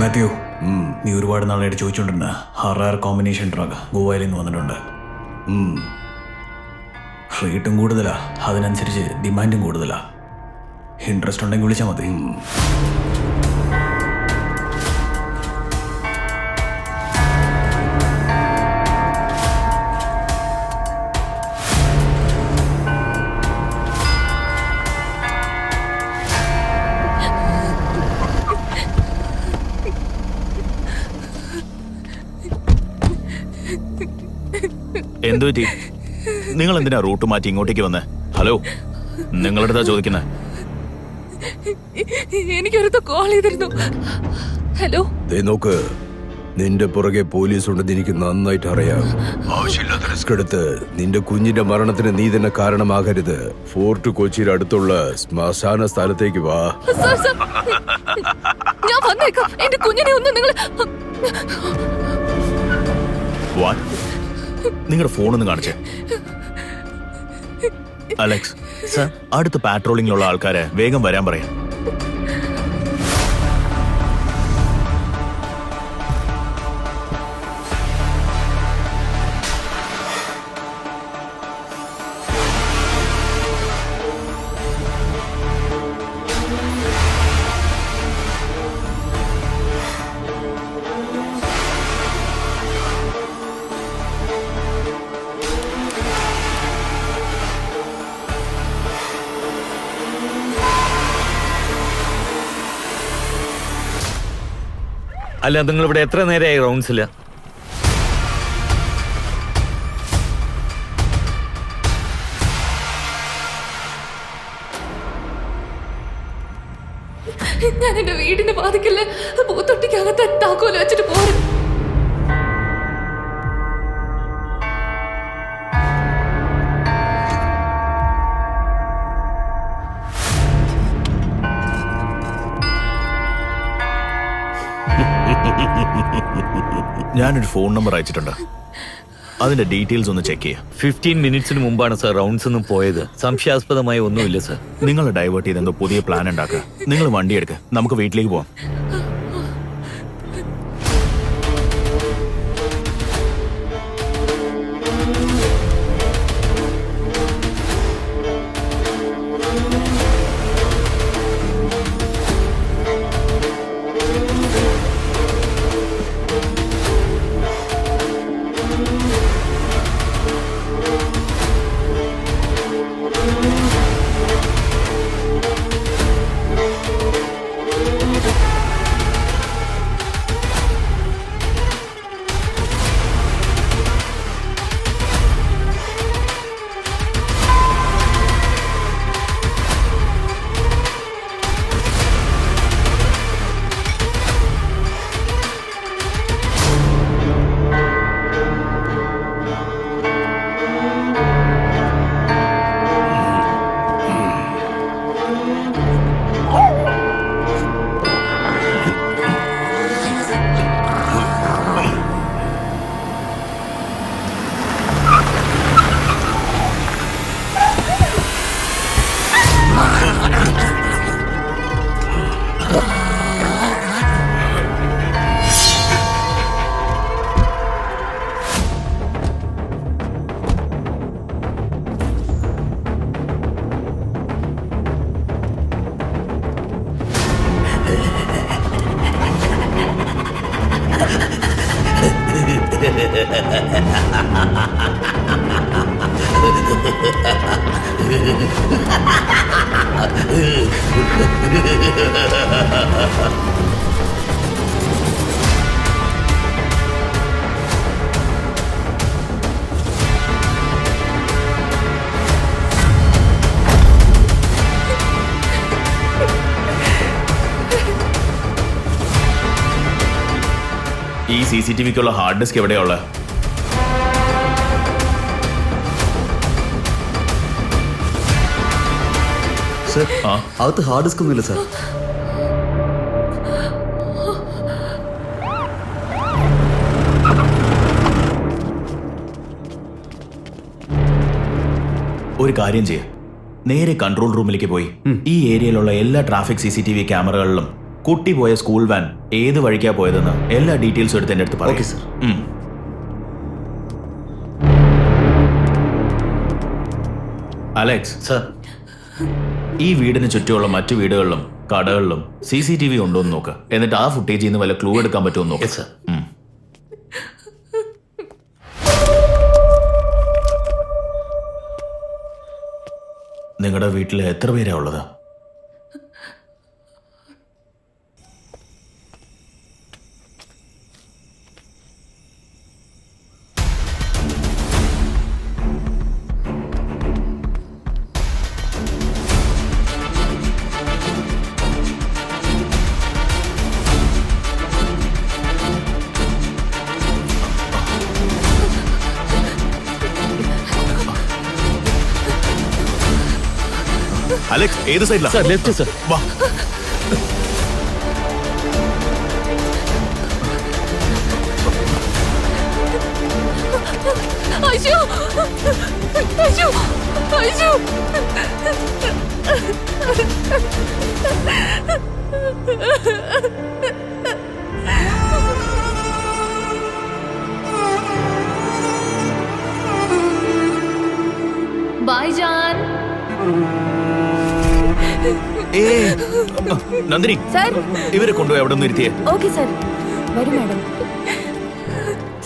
മാത്യു, നീ ഒരുപാട് നാളായിട്ട് ചോദിച്ചുകൊണ്ടിരുന്ന ഹറാർ കോമ്പിനേഷൻ ഡ്രഗ് ഗോവയിൽ നിന്ന് വന്നിട്ടുണ്ട്. റേറ്റും കൂടുതലാ, അതിനനുസരിച്ച് ഡിമാൻഡും കൂടുതലാ. ഇൻട്രസ്റ്റ് ഉണ്ടെങ്കിൽ വിളിച്ചാൽ മതി. എന്തു പറ്റി? നിങ്ങൾ എന്തിനാ റൂട്ട് മാറ്റി ഇങ്ങോട്ടേക്ക് വന്നേ? ഹലോ, നിങ്ങളടുത്താ ചോദിക്കുന്നേ. എനിക്കൊരു കോൾ ചെയ്തിരുന്നു. ഹലോ, നോക്ക്, നിന്റെ പുറകെ പോലീസ് ഉണ്ടെന്ന് എനിക്ക് നന്നായിട്ട് അറിയാം. ആവശ്യമില്ലാത്ത റിസ്ക് എടുത്ത് നിന്റെ കുഞ്ഞിന്റെ മരണത്തിന് നീ തന്നെ കാരണമാകരുത്. ഫോർട്ട് കൊച്ചിയുടെ അടുത്തുള്ള ശ്മശാന സ്ഥലത്തേക്ക് വാ. ഞാൻ വന്നേക്കാം. എന്റെ കുഞ്ഞിനെ ഒന്ന് നിങ്ങൾ നിങ്ങളുടെ ഫോണൊന്ന് കാണിച്ചേ. അലക്സ് സർ, അടുത്ത പാട്രോളിംഗിലുള്ള ആൾക്കാരെ വേഗം വരാൻ പറയാം. അല്ല, നിങ്ങൾ ഇവിടെ എത്ര നേരമായി റൗണ്ട്സില്? ഞാൻ എന്റെ വീടിന്റെ വാതിക്കല് പൂത്തൊട്ടിക്കകത്ത് താക്കോല് വെച്ചിട്ട് പോരും. ഞാനൊരു ഫോൺ നമ്പർ അയച്ചിട്ടുണ്ട്, അതിന്റെ ഡീറ്റെയിൽസ് ഒന്ന് ചെക്ക് ചെയ്യാം. 15 മിനിറ്റ്സിന് മുമ്പാണ് സർ റൗണ്ട്സ് ഒന്നും പോയത്. സംശയാസ്പദമായ ഒന്നുമില്ല സർ. നിങ്ങൾ ഡൈവേർട്ട് ചെയ്ത് എന്തോ പുതിയ പ്ലാൻ ഉണ്ടാക്കുക. നിങ്ങൾ വണ്ടി എടുക്കുക, നമുക്ക് വീട്ടിലേക്ക് പോവാം. ഈ CCTVക്കുള്ള ഹാർഡ് ഡിസ്ക് എവിടെയുള്ള? സർ, അകത്ത് ഹാർഡ് ഡിസ്ക് ഒന്നുമില്ല സർ. ഒരു കാര്യം ചെയ്യ, നേരെ കൺട്രോൾ റൂമിലേക്ക് പോയി ഈ ഏരിയയിലുള്ള എല്ലാ ട്രാഫിക് CCTV ക്യാമറകളിലും കുട്ടി പോയ സ്കൂൾ വാൻ ഏത് വഴിക്കാ പോയതെന്ന് എല്ലാ ഡീറ്റെയിൽസും എടുത്ത് എൻ്റെ അടുത്ത് ഓക്കെ പറയും. സർ. Alex, sir. ഈ വീടിന് ചുറ്റുമുള്ള മറ്റു വീടുകളിലും കടകളിലും CCTV ഉണ്ടോ എന്ന് നോക്ക്. എന്നിട്ട് ആ ഫുട്ടേജിൽ നിന്ന് വല്ല ക്ലൂ എടുക്കാൻ പറ്റുമോ എന്ന് നോക്ക്. Yes, sir. നിങ്ങളുടെ വീട്ടിൽ എത്ര പേരാ ഉള്ളത്? അലക്സ്, ഏത് സൈഡിലാ? Sir left sir. വാ. അയ്യോ അയ്യോ അയ്യോ ഭായിജാൻ. നന്ദിനി, സർ. ഇവരെ കൊണ്ടുപോയി അവിടെ നിന്ന് ഇരുത്തിയേ. Okay sir. വരൂ മാഡം.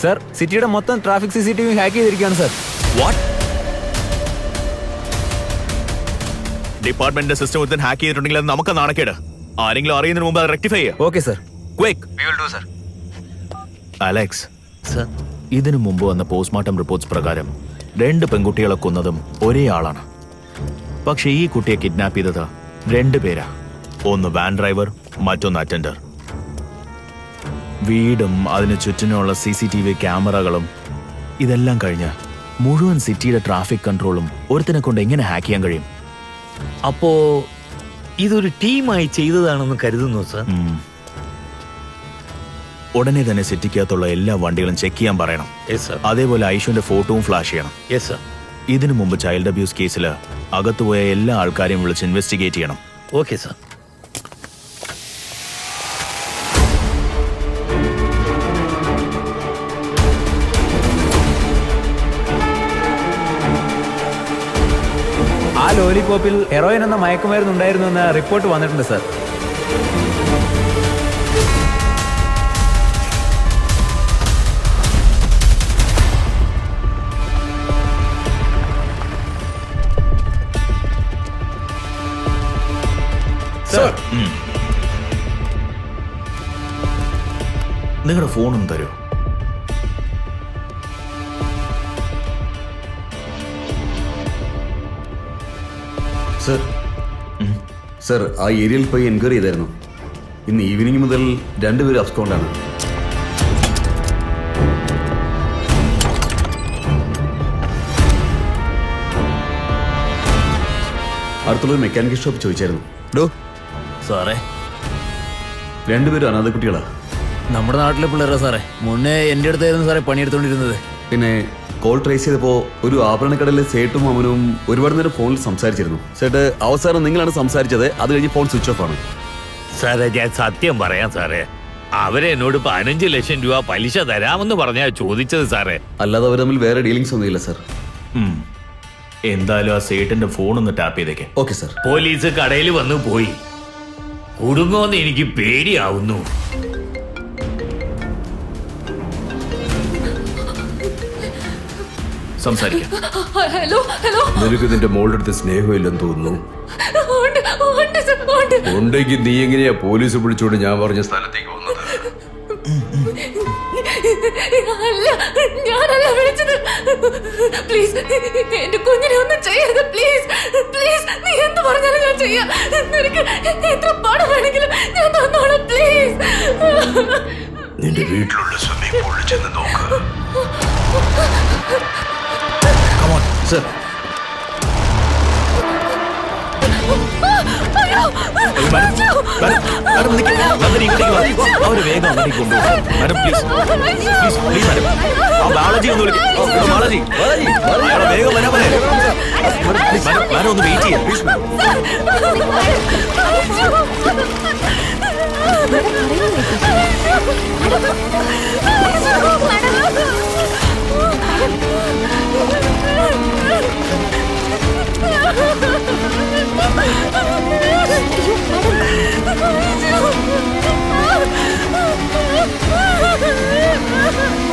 സർ, സിറ്റിയുടെ മൊത്തം ട്രാഫിക് CCTV ഹാക്ക് ചെയ്തിരിക്കുകയാണ് സർ. വാട്ട്? ഡിപ്പാർട്ട്മെന്റിന്റെ സിസ്റ്റം ഒരുത്തൻ ഹാക്ക് ചെയ്തിട്ടുണ്ടെങ്കിൽ അത് നമുക്ക് നാണക്കേട്. ആരെങ്കിലും അറിയുന്നതിന് മുമ്പ് അത് റെക്ടിഫൈ ചെയ്യുക. Okay sir. Quick. Alex, sir. ഇതിനു മുമ്പ് വന്ന പോസ്റ്റ്മോർട്ടം റിപ്പോർട്ട്സ് പ്രകാരം 2 പെൺകുട്ടികളെ കൊന്നതും ഒരേ ആളാണ്. പക്ഷെ ഈ കുട്ടിയെ കിഡ്നാപ്പ് ചെയ്തത് 2 പേരാ. ഒന്ന് വാൻ ഡ്രൈവർ, മറ്റൊന്ന് അറ്റൻഡർ. വീടും അതിന് ചുറ്റിനുമുള്ള CCTV ക്യാമറകളും ഇതെല്ലാം കഴിഞ്ഞ് മുഴുവൻ സിറ്റിയുടെ ട്രാഫിക് കൺട്രോളും ഒരുത്തിനെ കൊണ്ട് എങ്ങനെ ഹാക്ക് ചെയ്യാൻ കഴിയും? അപ്പോ ഇതൊരു ടീമായി ചെയ്തതാണെന്ന് കരുതുന്നു സർ. ഉടനെ തന്നെ സിറ്റിക്കകത്തുള്ള എല്ലാ വണ്ടികളും ചെക്ക് ചെയ്യാൻ പറയണം. Yes sir. അതേപോലെ ഐഷുവിന്റെ ഫോട്ടോവും ഫ്ലാഷ് ചെയ്യണം. Yes sir. ഇതിനു മുമ്പ് ചൈൽഡ് അബ്യൂസ് കേസിൽ അകത്തുപോയ എല്ലാ ആൾക്കാരെയും വിളിച്ച് ഇൻവെസ്റ്റിഗേറ്റ് ചെയ്യണം. Okay sir. ആ ലോലിപോപ്പിൽ ഹെറോയിൻ എന്ന മയക്കുമരുന്ന് ഉണ്ടായിരുന്നു എന്ന റിപ്പോർട്ട് വന്നിട്ടുണ്ട് സർ. നിങ്ങളുടെ ഫോണൊന്നും തരൂ. സർ. സർ, ആ ഏരിയയിൽ പോയി എൻക്വയറി ചെയ്തായിരുന്നു. ഇന്ന് ഈവനിങ് മുതൽ 2 പേര് അബ്സ്കോണ്ടാണ്. അടുത്തുള്ളൊരു മെക്കാനിക്കൽ ഷോപ്പ് ചോദിച്ചായിരുന്നു. ഡോ സാറേ, 2 പേരും അനാഥ കുട്ടികളാ. നമ്മുടെ നാട്ടിലെ പിള്ളേരാ സാറേ. മുന്നേ എൻ്റെ അടുത്തായിരുന്നു സാറേ പണിയെടുത്തോണ്ടിരുന്നത്. പിന്നെ കോൾ ട്രേസ് ചെയ്തപ്പോൾ ഒരു ആഭരണക്കടയിലെ സേട്ടും അമ്മനും ഒരുപാട് നേരം ഫോണിൽ സംസാരിച്ചിരുന്നു. സേട്ട്, അവസാനം നിങ്ങളാണ് സംസാരിച്ചത്. അത് കഴിഞ്ഞ് ഫോൺ സ്വിച്ച് ഓഫ് ആണ്. സാറേ, ഞാൻ സത്യം പറയാം സാറേ. അവരെന്നോട് 15 ലക്ഷം രൂപ പലിശ തരാമെന്ന് പറഞ്ഞാ ചോദിച്ചത് സാറേ. അല്ലാതെ അവർ തമ്മിൽ വേറെ ഡീലിങ്സ് ഒന്നുമില്ല സർ. എന്തായാലും ആ സേട്ടിന്റെ ഫോൺ ഒന്ന് ടാപ്പ് ചെയ്തേക്കെ. Okay sir. പോലീസ് കടയിൽ വന്നു പോയി. കുടുങ്ങോന്ന് എനിക്ക് പേടിയാവുന്നു. സംസാരിക്കാം. Hello hello. നിനക്ക് നിന്റെ മോളുടെ അടുത്ത് സ്നേഹമില്ലെന്ന് തോന്നുന്നു. ഉണ്ട് ഉണ്ട് സർ, ഉണ്ട്. ഉണ്ടെങ്കിൽ നീ എങ്ങനെയാ പോലീസ് വിളിച്ചോണ്ട് ഞാൻ പറഞ്ഞ സ്ഥലത്തേക്ക് വന്നത്? അല്ല, ഞാനല്ല വിളിച്ചത്. പ്ലീസ്, എന്റെ കുഞ്ഞിനെ ഒന്നും ചെയ്യരുത്. പ്ലീസ് പ്ലീസ്, നീ എന്ത് പറഞ്ഞാലും ഞാൻ ചെയ്യാം. നിനക്ക് എത്ര പണം വേണമെങ്കിലും ഞാൻ തന്നോളാം. പ്ലീസ്. നിന്റെ വീട്ടിലുള്ള സ്വിമ്മിംഗ് പൂളിൽ ചെന്ന് നോക്ക്. സർ. അവര് വേഗം അങ്ങോട്ടേക്ക് കൊണ്ടുപോകും. Madam please please please madam. ആ ബാളജി ഒന്ന് വിളിക്കും. ബാളജി അയാളെ വേഗം വരാൻ പറയാം. മാഡം ഒന്ന് വെയിറ്റ് ചെയ്യാം പ്ലീസ്.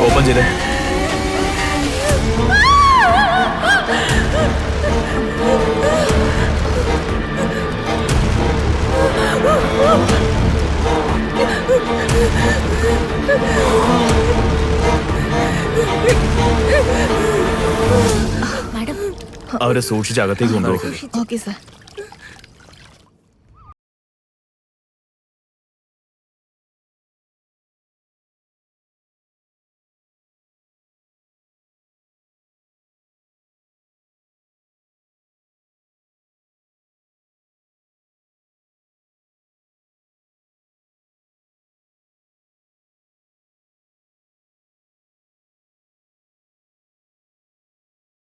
ഓപ്പൺ ചെയ്തേ. മാഡം അവരെ സൂക്ഷിച്ച് അകത്തേക്ക് കൊണ്ടുപോകും. Okay sir.